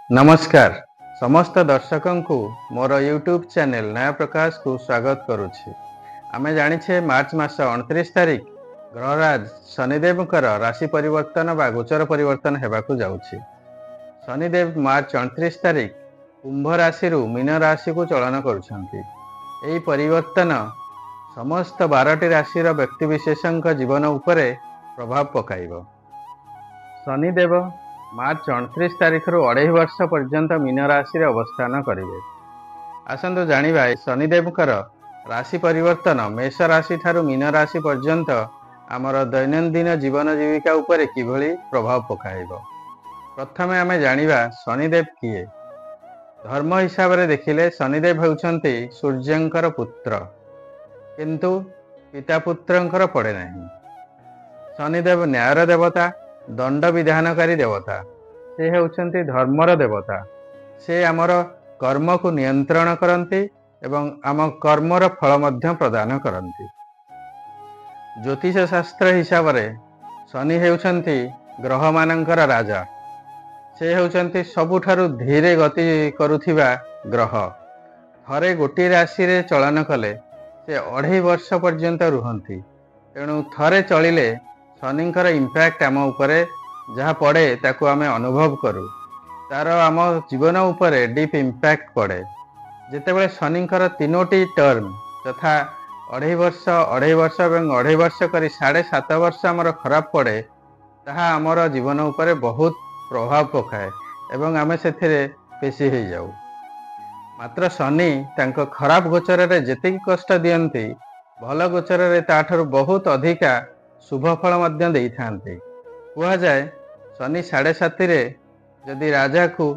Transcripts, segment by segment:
नमस्कार समस्त दर्शक को मोर यूट्यूब चैनल नया प्रकाश को स्वागत करुछि। आमे जानिछे मार्च मास 29 तारिख ग्रहराज शनिदेव राशि परिवर्तन बा गोचर परिवर्तन हेबाकु जाउछि। शनिदेव मार्च 29 तारिख कुंभ राशि मीन राशि को चलन करुछंती। एही परिवर्तन समस्त 12टी राशि व्यक्ति विशेषों जीवन उपरे प्रभाव पकाइब। शनिदेव मार्च 29 तारिख रु 2.5 वर्ष पर्यंत मीन राशि अवस्थान करेंगे। आसतु जानिबा शनिदेव राशि परिवर्तन मेष राशि ठारू मीन राशि पर्यंत आमर दैनंदिन जीवन जीविका उपरे किभली प्रभाव पकाइब। प्रथमे आमे जानिबा शनिदेव किए। धर्म हिसाब से देखिले शनिदेव होउछंती सूर्यंकर पुत्र, किंतु पिता पुत्रंकर पड़े नहीं। शनिदेव न्यायर देवता, दंड विधानकारी देवता, से होउछंती धर्मर देवता। से आमर कर्म को नियंत्रण करंती एवं आम कर्मर फल मध्य प्रदान करंती। ज्योतिष शास्त्र हिसाब से शनि होउछंती ग्रह मानंकर राजा। से होउछंती सबुठारु धीरे गति करुथिबा ग्रह। थरे गोटी राशि रे चलन कले से 2.5 वर्ष पर्यंत रुहंती। तेणु थरे चलिले शनिंकर इंपैक्ट आम उपरे जहाँ पड़े ताकू आमे अनुभव करूँ। तार आम जीवन उपरे डीप इंपैक्ट पड़े। जितेबाला शनिंकर 3टी टर्म तथा 2.5 वर्ष 2.5 वर्ष और 2.5 वर्ष करी 7.5 वर्ष आमर खराब पड़े, ताहा आमर जीवन उपरे बहुत प्रभाव पकाए एवं आमे सेथिरे पेशी हो जाऊ। मात्र शनि तांको खराब गोचर रे जेतिक कष्ट दियंती, भल गोचर रे ताठारु बहुत अधिका शुभ फल मध्य देई थांती। कहा जाए शनि 7.5 रे जदि राजा को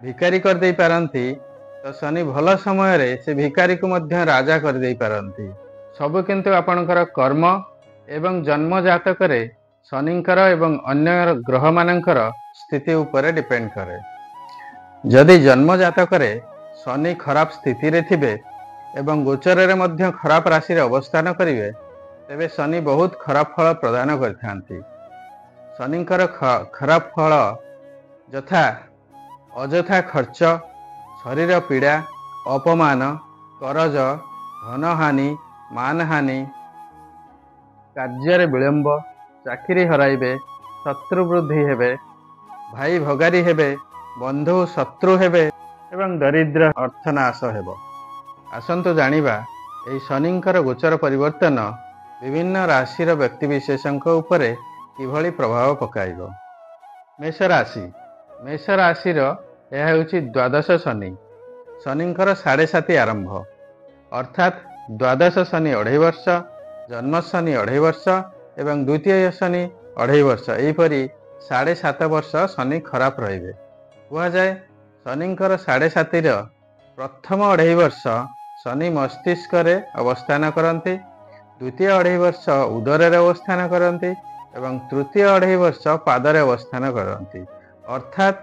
भिकारी कर दे पारंती, तो शनि भल समय रे से भिकारी को मध्य राजा कर दे पारंती। सब किंतु आपणकर कर्म एवं जन्म जातक रे शनिंकर एवं अन्य ग्रह मानंकर स्थिति उपरे डिपेंड करे। जदि जन्म जातक रे शनि खराब स्थिति रे थिबे एवं गोचर रे मध्य खराब राशि रे अवस्थान करिवे, तेबे शनि बहुत खराब फल प्रदान करथांती। शनिंकर खराब फल यथा अजथा खर्च, शरीर पीड़ा, अपमान, करज, धनहानि, मानहानि, कार्य विलंब, चाकरी हराइबे, शत्रु वृद्धि हेबे, भाई भगारी हेबे, बंधु शत्रु हेबे एवं दरिद्र अर्थनाश हेबो। आसंतु जानिबा एही शनिंकर गोचर परिवर्तन विभिन्न राशि व्यक्ति विशेषों उपरे किभली प्रभाव पकाइब। मेष राशि। मेष राशि यह होउछि द्वादश शनि। शनिंकर 7.5 आरंभ, अर्थात द्वादश शनि 2.5 वर्ष, जन्म शनि 2.5 वर्ष एवं द्वितीय शनि 2.5 वर्ष, एहीपरि 7.5 वर्ष शनि खराब रहिबे। कहा जाए शनिंकर 7.5 प्रथम 2.5 वर्ष शनि मस्तिष्क रे अवस्थान करंती, द्वितीय 2.5 वर्ष उदर रे अवस्थान करंती एवं तृतीय 2.5 वर्ष पादरे अवस्थान करंती। अर्थात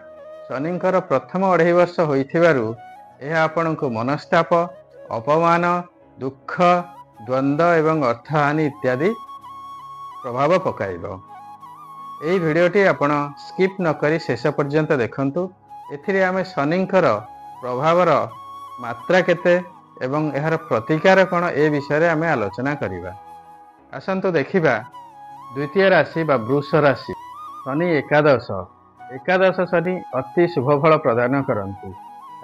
शनिंकर प्रथम 2.5 वर्ष होइथिबारु यह आपनको मनस्ताप, अपमान, दुख, द्वंद्व एवं अर्थहानि इत्यादि प्रभाव पकाइब। एही भिडियोटी आपण स्किप न करी शेष पर्यंत देखंतु। एथिरे आमे शनिंकर प्रभावर मात्रा केते एवं एहार प्रतिकार कौन ए विषय आमे आलोचना करिबा। आसंतु देखिबा द्वितीय राशि बा वृष राशि। शनि एकादश शनि अति शुभ फल प्रदान करंती।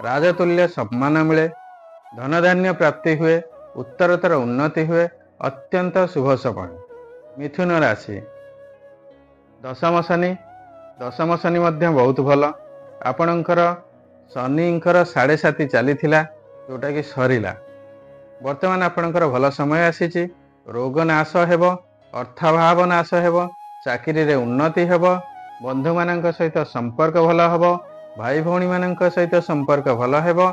राजतुल्य सम्मान मिले, धनधान्य प्राप्ति हुए, उत्तरोत्तर उन्नति हुए, अत्यंत शुभ समय। मिथुन राशि। दशम शनि मध्य बहुत भल। आपणकर शनिंकर 7.5 चलीथिला, जोटा कि सरिला। वर्तमान आपणकर भल समय आसीची। रोग नाश हेबो, अर्थाभाव नाश हेबो, चाकरी रे उन्नति हेबो, बंधु मानक सहित संपर्क भल हेबो, भाई भौणी मानक सहित संपर्क भल हेबो।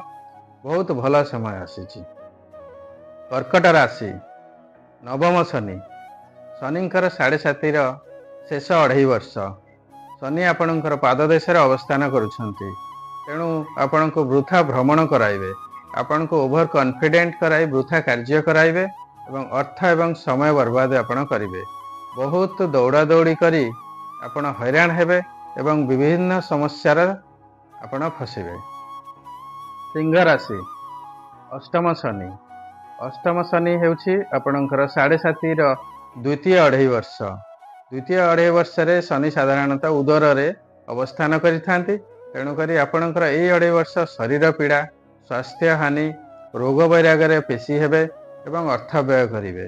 बहुत भल समय आसीची। कर्कट राशि। नवम शनि। शनिंकर 7.5 शेष 2.5 वर्ष शनि आपणकर पाद देश अवस्थान करुछंती। तेणु आपण को वृथा भ्रमण कराइबे, आपण को ओभर कॉन्फिडेंट कराई वृथा कार्य कराइबे एवं अर्थ एवं समय बर्बाद आपण करिवे। बहुत दौड़ा दौड़ी करी आपण हैरान हेबे एवं विभिन्न समस्यार ଆପଣ ଫସିବେ। ସିଂହ ରାଶି ଅଷ୍ଟମ ଶନି। ଅଷ୍ଟମ ଶନି ହେଉଛି ଆପଣଙ୍କର 7.5ର ଦ୍ୱିତୀୟ ଅଢ଼େଇ ବର୍ଷ। ଦ୍ୱିତୀୟ ଅଢ଼େଇ ବର୍ଷରେ ଶନି ସାଧାରଣତଃ ଉଦରରେ ଅବସ୍ଥାନ କରିଥାନ୍ତି। ତେଣୁକରି ଆପଣଙ୍କର ଏହି ଅଢ଼େଇ ବର୍ଷ ଶରୀର ପୀଡ଼ା, ସ୍ୱାସ୍ଥ୍ୟ ହାନି, ରୋଗ ବୈରାଗରେ ପେଶୀ ହେବେ ଏବଂ ଅର୍ଥ ବ୍ୟୟ କରିବେ।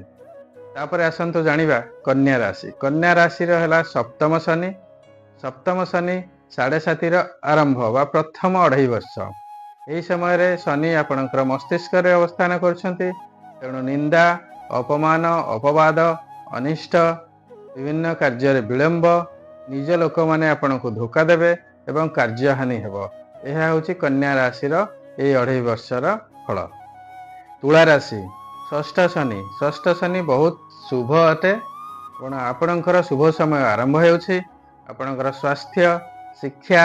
ତାପରେ ଆସନ୍ତୁ ଜାଣିବା କନ୍ୟା ରାଶି। କନ୍ୟା ରାଶିର ହେଲା ସପ୍ତମ ଶନି। ସପ୍ତମ ଶନି 7.5ର ଆରମ୍ଭ ବା ପ୍ରଥମ ଅଢ଼େଇ ବର୍ଷ। ଏହି ସମୟରେ ଶନି ଆପଣଙ୍କର ମସ୍ତିଷ୍କରେ ଅବସ୍ଥାନ କରୁଛନ୍ତି। ତେଣୁ ନିନ୍ଦା, ଅପମାନ, ଅପବାଦ, ଅନିଷ୍ଟ, ବିଭିନ୍ନ କାର୍ଯ୍ୟରେ ବିଳମ୍ବ, ନିଜ ଲୋକମାନେ ଆପଣଙ୍କୁ ଧୋକା ଦେବେ ଏବଂ କାର୍ଯ୍ୟହାନି ହେବ। ଏହା ହେଉଛି କନ୍ୟା ରାଶିର ଏହି ଅଢ଼େଇ ବର୍ଷର ଫଳ। ତୁଳା ରାଶି ଷଷ୍ଠ ଶନି। ଷଷ୍ଠ ଶନି ବହୁତ ଶୁଭ ଅଟେ। ଆପଣଙ୍କର ଶୁଭ ସମୟ ଆରମ୍ଭ ହେଉଛି। ଆପଣଙ୍କର ସ୍ୱାସ୍ଥ୍ୟ, ଶିକ୍ଷା,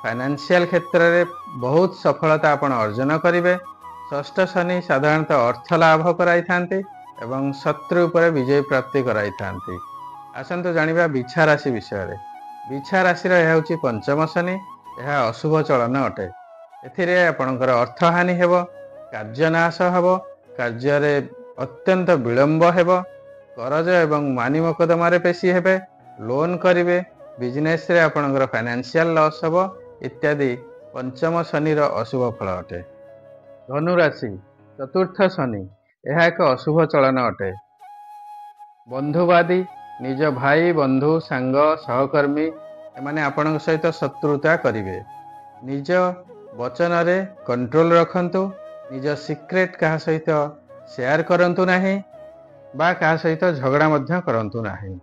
ଫାଇନାନ୍ସିଆଲ କ୍ଷେତ୍ରରେ ବହୁତ ସଫଳତା ଆପଣ ଅର୍ଜନ କରିବେ। ଷଷ୍ଠ ଶନି ସାଧାରଣତଃ ଅର୍ଥ ଲାଭ କରାଇଥାନ୍ତି ଏବଂ ଶତ୍ରୁ ଉପରେ ବିଜୟ ପ୍ରାପ୍ତି କରାଇଥାନ୍ତି। ଆସନ୍ତୁ ଜାଣିବା ବିଛା ରାଶି ବିଷୟରେ। ବିଛା ରାଶିର ଏହା ହେଉଛି ପଞ୍ଚମ ଶନି। ଏହା ଅଶୁଭ ଚଳନ ଅଟେ। ଏଥିରେ ଆପଣଙ୍କର ଅର୍ଥହାନି ହେବ, କାର୍ଯ୍ୟନାଶ ହେବ, କାର୍ଯ୍ୟରେ ଅତ୍ୟନ୍ତ ବିଳମ୍ବ ହେବ, କରଜ ଏବଂ ମାନି ମକଦ୍ଦମାରେ ପେଶୀ ହେବେ, ଲୋନ୍ କରିବେ, ବିଜନେସରେ ଆପଣଙ୍କର ଫାଇନାନ୍ସିଆଲ ଲସ୍ ହେବ ଇତ୍ୟାଦି ପଞ୍ଚମ ଶନିର ଅଶୁଭ ଫଳ ଅଟେ। ଧନୁ ରାଶି ଚତୁର୍ଥ ଶନି। ଏହା ଏକ ଅଶୁଭ ଚଳନ ଅଟେ। ବନ୍ଧୁବାଦୀ, ନିଜ ଭାଇ, ବନ୍ଧୁ, ସାଙ୍ଗ, ସହକର୍ମୀ ଏମାନେ ଆପଣଙ୍କ ସହିତ ଶତ୍ରୁତା କରିବେ। ନିଜ ବଚନରେ କଣ୍ଟ୍ରୋଲ ରଖନ୍ତୁ। ନିଜ ସିକ୍ରେଟ କାହା ସହିତ ସେୟାର କରନ୍ତୁ ନାହିଁ ବା କାହା ସହିତ ଝଗଡ଼ା ମଧ୍ୟ କରନ୍ତୁ ନାହିଁ।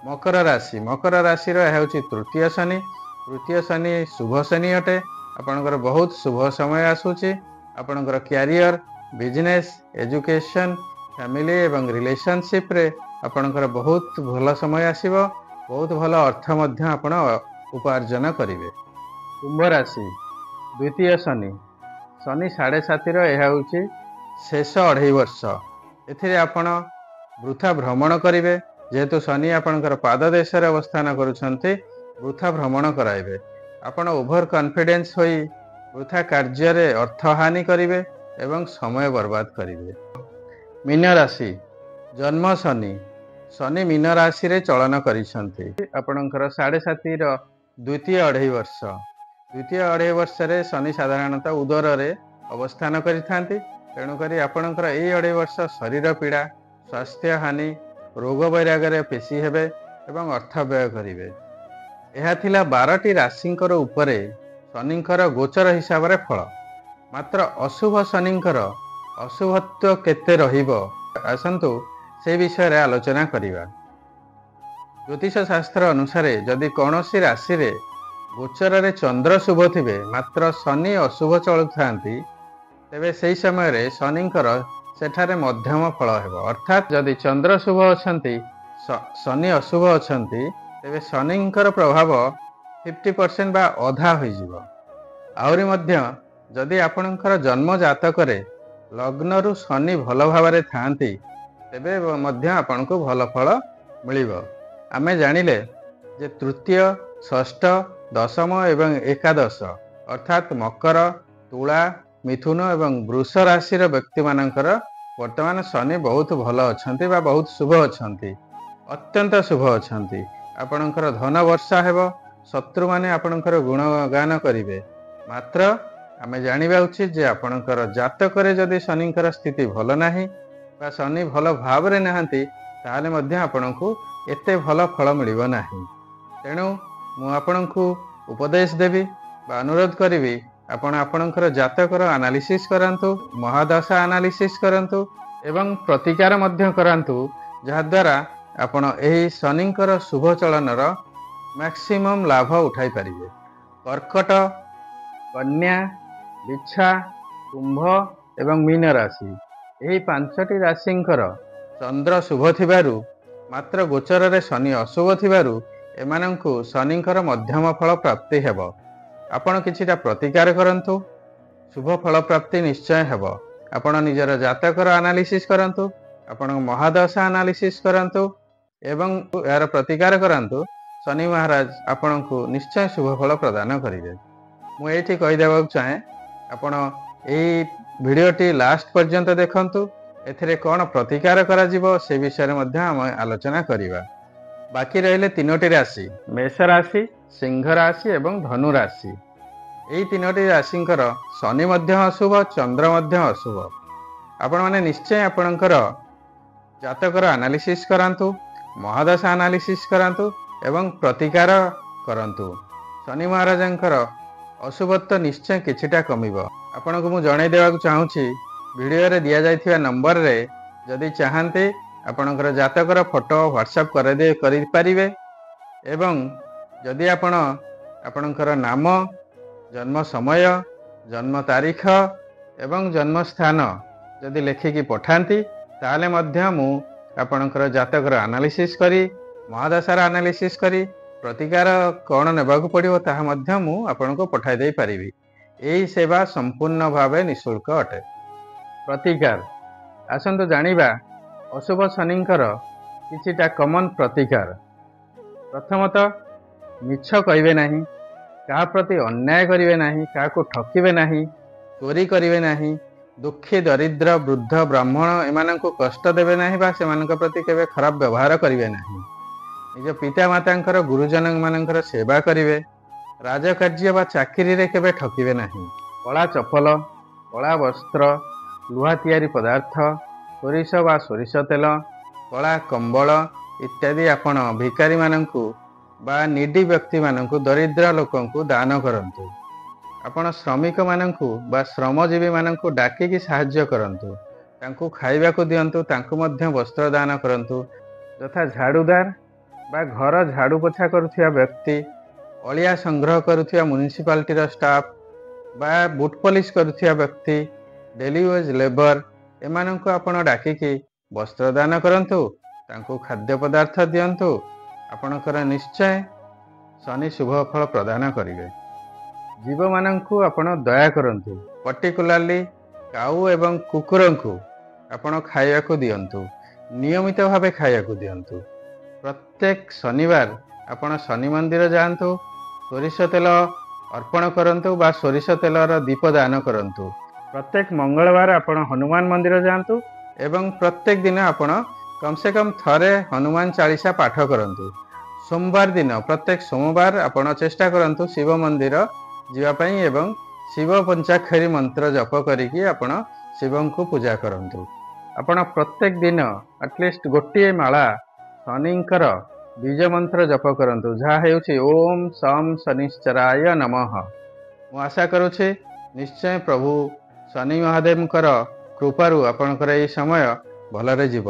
ମକର ରାଶି। ମକର ରାଶିର ଏହା ହେଉଛି ତୃତୀୟ ଶନି। ତୃତୀୟ ଶନି ଶୁଭ ଶନି ଅଟେ। ଆପଣଙ୍କର ବହୁତ ଶୁଭ ସମୟ ଆସୁଛି। ଆପଣଙ୍କର କ୍ୟାରିୟର, ବିଜନେସ୍, ଏଜୁକେସନ୍, ଫ୍ୟାମିଲି ଏବଂ ରିଲେସନସିପ୍ରେ ଆପଣଙ୍କର ବହୁତ ଭଲ ସମୟ ଆସିବ। ବହୁତ ଭଲ ଅର୍ଥ ମଧ୍ୟ ଆପଣ ଉପାର୍ଜନ କରିବେ। କୁମ୍ଭ ରାଶି ଦ୍ୱିତୀୟ ଶନି। ଶନି 7.5ର ଏହା ହେଉଛି ଶେଷ ଅଢ଼େଇ ବର୍ଷ। ଏଥିରେ ଆପଣ ବୃଥା ଭ୍ରମଣ କରିବେ। ଯେହେତୁ ଶନି ଆପଣଙ୍କର ପାଦ ଦେଶରେ ଅବସ୍ଥାନ କରୁଛନ୍ତି, ବୃଥା ଭ୍ରମଣ କରାଇବେ। ଆପଣ ଓଭର କନଫିଡେନ୍ସ ହୋଇ ବୃଥା କାର୍ଯ୍ୟରେ ଅର୍ଥହାନି କରିବେ ଏବଂ ସମୟ ବର୍ବାଦ କରିବେ। ମୀନ ରାଶି ଜନ୍ମ ଶନି। ଶନି ମୀନ ରାଶିରେ ଚଳନ କରିଛନ୍ତି। ଆପଣଙ୍କର 7.5ର ଦ୍ୱିତୀୟ ଅଢ଼େଇ ବର୍ଷ। ଦ୍ୱିତୀୟ ଅଢ଼େଇ ବର୍ଷରେ ଶନି ସାଧାରଣତଃ ଉଦରରେ ଅବସ୍ଥାନ କରିଥାନ୍ତି। ତେଣୁକରି ଆପଣଙ୍କର ଏହି ଅଢ଼େଇ ବର୍ଷ ଶରୀର ପୀଡ଼ା, ସ୍ୱାସ୍ଥ୍ୟ ହାନି, ରୋଗ ବୈରାଗରେ ପେଶୀ ହେବେ ଏବଂ ଅର୍ଥ ବ୍ୟୟ କରିବେ। ଏହା ଥିଲା 12ଟି ରାଶିଙ୍କର ଉପରେ ଶନିଙ୍କର ଗୋଚର ହିସାବରେ ଫଳ। ମାତ୍ର ଅଶୁଭ ଶନିଙ୍କର ଅଶୁଭତ୍ୱ କେତେ ରହିବ, ଆସନ୍ତୁ ସେ ବିଷୟରେ ଆଲୋଚନା କରିବା। ଜ୍ୟୋତିଷ ଶାସ୍ତ୍ର ଅନୁସାରେ ଯଦି କୌଣସି ରାଶିରେ ଗୋଚରରେ ଚନ୍ଦ୍ର ଶୁଭ ଥିବେ ମାତ୍ର ଶନି ଅଶୁଭ ଚଳୁଥାନ୍ତି, ତେବେ ସେହି ସମୟରେ ଶନିଙ୍କର ସେଠାରେ ମଧ୍ୟମ ଫଳ ହେବ। ଅର୍ଥାତ୍ ଯଦି ଚନ୍ଦ୍ର ଶୁଭ ଅଛନ୍ତି, ଶନି ଅଶୁଭ ଅଛନ୍ତି, ତେବେ ଶନିଙ୍କର ପ୍ରଭାବ 50% ବା ଅଧା ହୋଇଯିବ। ଆହୁରି ମଧ୍ୟ ଯଦି ଆପଣଙ୍କର ଜନ୍ମ ଜାତକରେ ଲଗ୍ନରୁ ଶନି ଭଲ ଭାବରେ ଥାଆନ୍ତି, ତେବେ ମଧ୍ୟ ଆପଣଙ୍କୁ ଭଲ ଫଳ ମିଳିବ। ଆମେ ଜାଣିଲେ ଯେ ତୃତୀୟ, ଷଷ୍ଠ, ଦଶମ ଏବଂ ଏକାଦଶ ଅର୍ଥାତ୍ ମକର, ତୁଳା, ମିଥୁନ ଏବଂ ବୃଷ ରାଶିର ବ୍ୟକ୍ତିମାନଙ୍କର ବର୍ତ୍ତମାନ ଶନି ବହୁତ ଭଲ ଅଛନ୍ତି ବା ବହୁତ ଶୁଭ ଅଛନ୍ତି, ଅତ୍ୟନ୍ତ ଶୁଭ ଅଛନ୍ତି। ଆପଣଙ୍କର ଧନ ବର୍ଷା ହେବ, ଶତ୍ରୁମାନେ ଆପଣଙ୍କର ଗୁଣଗାନ କରିବେ। ମାତ୍ର ଆମେ ଜାଣିବା ଉଚିତ ଯେ ଆପଣଙ୍କର ଜାତକରେ ଯଦି ଶନିଙ୍କର ସ୍ଥିତି ଭଲ ନାହିଁ ବା ଶନି ଭଲ ଭାବରେ ନାହାନ୍ତି, ତାହେଲେ ମଧ୍ୟ ଆପଣଙ୍କୁ ଏତେ ଭଲ ଫଳ ମିଳିବ ନାହିଁ। ତେଣୁ ମୁଁ ଆପଣଙ୍କୁ ଉପଦେଶ ଦେବି ବା ଅନୁରୋଧ କରିବି, ଆପଣ ଆପଣଙ୍କର ଜାତକର ଆନାଲିସିସ୍ କରାନ୍ତୁ, ମହାଦଶା ଆନାଲିସିସ୍ କରନ୍ତୁ ଏବଂ ପ୍ରତିକାର ମଧ୍ୟ କରାନ୍ତୁ, ଯାହାଦ୍ୱାରା ଆପଣ ଏହି ଶନିଙ୍କର ଶୁଭ ଚଳନର ମ୍ୟାକ୍ସିମମ୍ ଲାଭ ଉଠାଇ ପାରିବେ। କର୍କଟ, କନ୍ୟା, ବିଛା, କୁମ୍ଭ ଏବଂ ମୀନ ରାଶି ଏହି 5ଟି ରାଶିଙ୍କର ଚନ୍ଦ୍ର ଶୁଭ ଥିବାରୁ ମାତ୍ର ଗୋଚରରେ ଶନି ଅଶୁଭ ଥିବାରୁ ଏମାନଙ୍କୁ ଶନିଙ୍କର ମଧ୍ୟମ ଫଳ ପ୍ରାପ୍ତି ହେବ। ଆପଣ କିଛିଟା ପ୍ରତିକାର କରନ୍ତୁ, ଶୁଭ ଫଳ ପ୍ରାପ୍ତି ନିଶ୍ଚୟ ହେବ। ଆପଣ ନିଜର ଜାତକର ଆନାଲିସିସ୍ କରନ୍ତୁ, ଆପଣଙ୍କ ମହାଦଶା ଆନାଲିସିସ୍ କରନ୍ତୁ ଏବଂ ଏହାର ପ୍ରତିକାର କରାନ୍ତୁ। ଶନି ମହାରାଜ ଆପଣଙ୍କୁ ନିଶ୍ଚୟ ଶୁଭ ଫଳ ପ୍ରଦାନ କରିବେ। ମୁଁ ଏଇଠି କହିଦେବାକୁ ଚାହେଁ, ଆପଣ ଏହି ଭିଡ଼ିଓଟି ଲାଷ୍ଟ ପର୍ଯ୍ୟନ୍ତ ଦେଖନ୍ତୁ। ଏଥିରେ କ'ଣ ପ୍ରତିକାର କରାଯିବ ସେ ବିଷୟରେ ମଧ୍ୟ ଆମେ ଆଲୋଚନା କରିବା। ବାକି ରହିଲେ 3ଟି ରାଶି, ମେଷ ରାଶି, ସିଂହ ରାଶି ଏବଂ ଧନୁ ରାଶି। ଏହି 3ଟି ରାଶିଙ୍କର ଶନି ମଧ୍ୟ ଅଶୁଭ, ଚନ୍ଦ୍ର ମଧ୍ୟ ଅଶୁଭ। ଆପଣମାନେ ନିଶ୍ଚୟ ଆପଣଙ୍କର ଜାତକର ଆନାଲିସିସ୍ କରାନ୍ତୁ, ମହାଦଶା ଆନାଲିସିସ୍ କରାନ୍ତୁ ଏବଂ ପ୍ରତିକାର କରନ୍ତୁ। ଶନି ମହାରାଜଙ୍କର ଅଶୁଭତ୍ୱ ନିଶ୍ଚୟ କିଛିଟା କମିବ। ଆପଣଙ୍କୁ ମୁଁ ଜଣାଇ ଦେବାକୁ ଚାହୁଁଛି, ଭିଡ଼ିଓରେ ଦିଆଯାଇଥିବା ନମ୍ବରରେ ଯଦି ଚାହାନ୍ତି ଆପଣଙ୍କର ଜାତକର ଫଟୋ ହ୍ୱାଟ୍ସଆପ୍ କରିପାରିବେ ଏବଂ ଯଦି ଆପଣ ଆପଣଙ୍କର ନାମ, ଜନ୍ମ ସମୟ, ଜନ୍ମ ତାରିଖ ଏବଂ ଜନ୍ମ ସ୍ଥାନ ଯଦି ଲେଖିକି ପଠାନ୍ତି, ତାହେଲେ ମଧ୍ୟ ମୁଁ ଆପଣଙ୍କର ଜାତକର ଆନାଲିସିସ୍ କରି, ମହାଦଶାର ଆନାଲିସିସ୍ କରି ପ୍ରତିକାର କ'ଣ ନେବାକୁ ପଡ଼ିବ ତାହା ମଧ୍ୟ ମୁଁ ଆପଣଙ୍କୁ ପଠାଇ ଦେଇପାରିବି। ଏହି ସେବା ସମ୍ପୂର୍ଣ୍ଣ ଭାବେ ନିଃଶୁଳ୍କ ଅଟେ। ପ୍ରତିକାର, ଆସନ୍ତୁ ଜାଣିବା ଅଶୁଭ ଶନିଙ୍କର କିଛିଟା କମନ୍ ପ୍ରତିକାର। ପ୍ରଥମତଃ, ମିଛ କହିବେ ନାହିଁ, କାହା ପ୍ରତି ଅନ୍ୟାୟ କରିବେ ନାହିଁ, କାହାକୁ ଠକିବେ ନାହିଁ, ଚୋରି କରିବେ ନାହିଁ, ଦୁଃଖୀ, ଦରିଦ୍ର, ବୃଦ୍ଧ, ବ୍ରାହ୍ମଣ ଏମାନଙ୍କୁ କଷ୍ଟ ଦେବେ ନାହିଁ ବା ସେମାନଙ୍କ ପ୍ରତି କେବେ ଖରାପ ବ୍ୟବହାର କରିବେ ନାହିଁ। ନିଜ ପିତାମାତାଙ୍କର, ଗୁରୁଜନମାନଙ୍କର ସେବା କରିବେ। ରାଜକାର୍ଯ୍ୟ ବା ଚାକିରିରେ କେବେ ଠକିବେ ନାହିଁ। କଳା ଚପଲ, କଳା ବସ୍ତ୍ର, ଲୁହା ତିଆରି ପଦାର୍ଥ, ସୋରିଷ ବା ସୋରିଷ ତେଲ, କଳା କମ୍ବଳ ଇତ୍ୟାଦି ଆପଣ ଭିକାରୀମାନଙ୍କୁ ବା ନିଡି ବ୍ୟକ୍ତିମାନଙ୍କୁ, ଦରିଦ୍ର ଲୋକଙ୍କୁ ଦାନ କରନ୍ତୁ। ଆପଣ ଶ୍ରମିକମାନଙ୍କୁ ବା ଶ୍ରମଜୀବୀମାନଙ୍କୁ ଡାକିକି ସାହାଯ୍ୟ କରନ୍ତୁ। ତାଙ୍କୁ ଖାଇବାକୁ ଦିଅନ୍ତୁ, ତାଙ୍କୁ ମଧ୍ୟ ବସ୍ତ୍ର ଦାନ କରନ୍ତୁ। ଯଥା ଝାଡ଼ୁଦାର ବା ଘର ଝାଡ଼ୁ ପୋଛା କରୁଥିବା ବ୍ୟକ୍ତି, ଅଳିଆ ସଂଗ୍ରହ କରୁଥିବା ମ୍ୟୁନିସିପାଲିଟିର ଷ୍ଟାଫ୍ ବା ବୁଟ୍ ପଲିସ୍ କରୁଥିବା ବ୍ୟକ୍ତି, ଡେଲି ୱେଜ୍ ଲେବର ଏମାନଙ୍କୁ ଆପଣ ଡାକିକି ବସ୍ତ୍ର ଦାନ କରନ୍ତୁ, ତାଙ୍କୁ ଖାଦ୍ୟ ପଦାର୍ଥ ଦିଅନ୍ତୁ। ଆପଣଙ୍କର ନିଶ୍ଚୟ ଶନି ଶୁଭ ଫଳ ପ୍ରଦାନ କରିବେ। ଜୀବମାନଙ୍କୁ ଆପଣ ଦୟା କରନ୍ତୁ, ପର୍ଟିକୁଲାରଲି କାଉ ଏବଂ କୁକୁରଙ୍କୁ ଆପଣ ଖାଇବାକୁ ଦିଅନ୍ତୁ, ନିୟମିତ ଭାବେ ଖାଇବାକୁ ଦିଅନ୍ତୁ। ପ୍ରତ୍ୟେକ ଶନିବାର ଆପଣ ଶନି ମନ୍ଦିର ଯାଆନ୍ତୁ, ସୋରିଷ ତେଲ ଅର୍ପଣ କରନ୍ତୁ ବା ସୋରିଷ ତେଲର ଦୀପ ଦାନ କରନ୍ତୁ। ପ୍ରତ୍ୟେକ ମଙ୍ଗଳବାର ଆପଣ ହନୁମାନ ମନ୍ଦିର ଯାଆନ୍ତୁ ଏବଂ ପ୍ରତ୍ୟେକ ଦିନ ଆପଣ କମ୍ ସେ କମ୍ ଥରେ ହନୁମାନ ଚାଳିଶା ପାଠ କରନ୍ତୁ। ସୋମବାର ଦିନ, ପ୍ରତ୍ୟେକ ସୋମବାର ଆପଣ ଚେଷ୍ଟା କରନ୍ତୁ ଶିବ ମନ୍ଦିର ଯିବା ପାଇଁ ଏବଂ ଶିବ ପଞ୍ଚାକ୍ଷରୀ ମନ୍ତ୍ର ଜପ କରିକି ଆପଣ ଶିବଙ୍କୁ ପୂଜା କରନ୍ତୁ। ଆପଣ ପ୍ରତ୍ୟେକ ଦିନ ଆଟଲିଷ୍ଟ ଗୋଟିଏ ମାଳା ଶନିଙ୍କର ବୀଜ ମନ୍ତ୍ର ଜପ କରନ୍ତୁ, ଯାହା ହେଉଛି ଓମ୍ ଶಂ ଶନିଶ୍ଚରାୟ ନମଃ। ମୁଁ ଆଶା କରୁଛି ନିଶ୍ଚୟ ପ୍ରଭୁ ଶନି ମହାଦେବଙ୍କର କୃପାରୁ ଆପଣଙ୍କର ଏହି ସମୟ ଭଲରେ ଯିବ।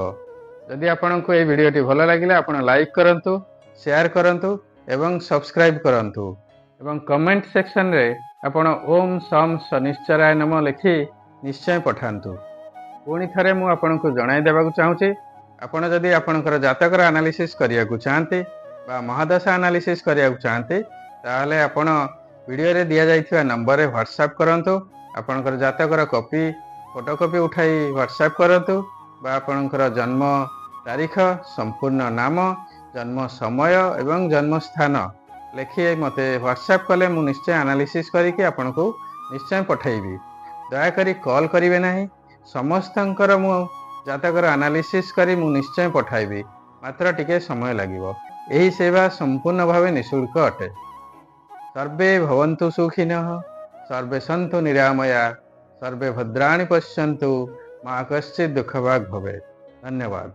ଯଦି ଆପଣଙ୍କୁ ଏହି ଭିଡ଼ିଓଟି ଭଲ ଲାଗିଲା, ଆପଣ ଲାଇକ୍ କରନ୍ତୁ, ସେୟାର କରନ୍ତୁ ଏବଂ ସବସ୍କ୍ରାଇବ୍ କରନ୍ତୁ ଏବଂ କମେଣ୍ଟ ସେକ୍ସନରେ ଆପଣ ଓମ୍ ଶಂ ଶନିଶ୍ଚରାୟ ନମଃ ଲେଖି ନିଶ୍ଚୟ ପଠାନ୍ତୁ। ପୁଣି ଥରେ ମୁଁ ଆପଣଙ୍କୁ ଜଣାଇ ଦେବାକୁ ଚାହୁଁଛି, ଆପଣ ଯଦି ଆପଣଙ୍କର ଜାତକର ଆନାଲିସିସ୍ କରିବାକୁ ଚାହାନ୍ତି ବା ମହାଦଶା ଆନାଲିସିସ୍ କରିବାକୁ ଚାହାନ୍ତି, ତାହେଲେ ଆପଣ ଭିଡ଼ିଓରେ ଦିଆଯାଇଥିବା ନମ୍ବରରେ ହ୍ୱାଟ୍ସଆପ୍ କରନ୍ତୁ। ଆପଣଙ୍କର ଜାତକର କପି, ଫଟୋକପି ଉଠାଇ ହ୍ୱାଟ୍ସଆପ୍ କରନ୍ତୁ ବା ଆପଣଙ୍କର ଜନ୍ମ ତାରିଖ, ସମ୍ପୂର୍ଣ୍ଣ ନାମ, ଜନ୍ମ ସମୟ ଏବଂ ଜନ୍ମ ସ୍ଥାନ ଲେଖି ମୋତେ ହ୍ୱାଟ୍ସଆପ୍ କଲେ ମୁଁ ନିଶ୍ଚୟ ଆନାଲିସିସ୍ କରିକି ଆପଣଙ୍କୁ ନିଶ୍ଚୟ ପଠାଇବି। ଦୟାକରି କଲ୍ କରିବେ ନାହିଁ। ସମସ୍ତଙ୍କର ମୁଁ ଜାତକର ଆନାଲିସିସ୍ କରି ମୁଁ ନିଶ୍ଚୟ ପଠାଇବି, ମାତ୍ର ଟିକେ ସମୟ ଲାଗିବ। ଏହି ସେବା ସମ୍ପୂର୍ଣ୍ଣ ଭାବେ ନିଃଶୁଳ୍କ ଅଟେ। ସର୍ବେ ଭବନ୍ତୁ ସୁଖିନଃ, ସର୍ବେ ସନ୍ତୁ ନିରାମୟା, ସର୍ବେ ଭଦ୍ରାଣି ପଶ୍ୟନ୍ତୁ, ମା କଶ୍ଚିତ୍ ଦୁଃଖଭାଗ୍ ଭବେତ୍। ଧନ୍ୟବାଦ।